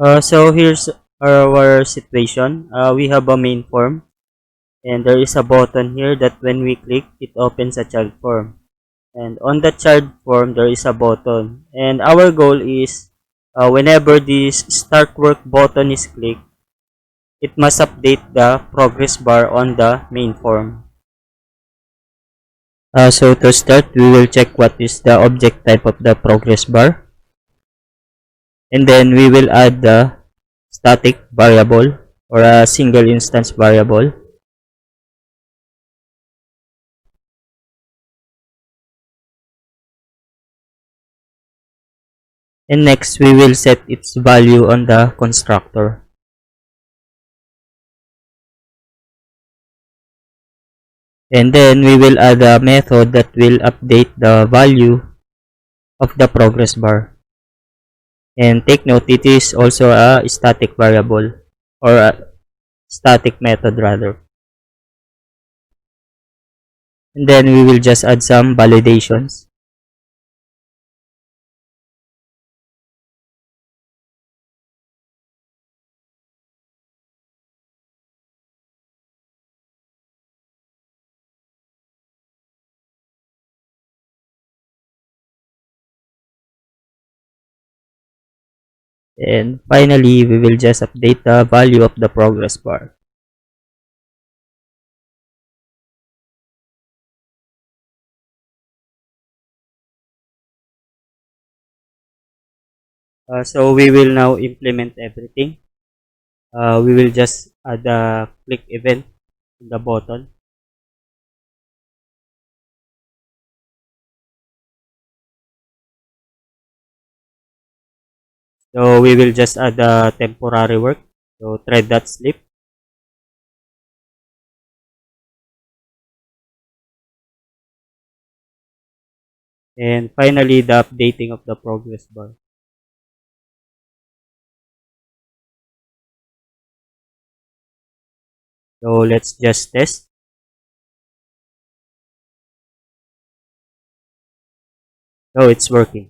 So here's our situation. We have a main form, and there is a button here that when we click, it opens a child form. And on the child form, there is a button. And our goal is whenever this start work button is clicked, it must update the progress bar on the main form. So to start, we will check what is the object type of the progress bar. And then we will add the static variable or a single instance variable. And next, we will set its value on the constructor. And then we will add a method that will update the value of the progress bar. And take note, it is also a static variable or a static method rather. And then we will just add some validations. And finally, we will just update the value of the progress bar. So we will now implement everything. We will just add a click event in the button. So we will just add a temporary work. So thread.sleep. And finally, the updating of the progress bar. So let's just test. So it's working.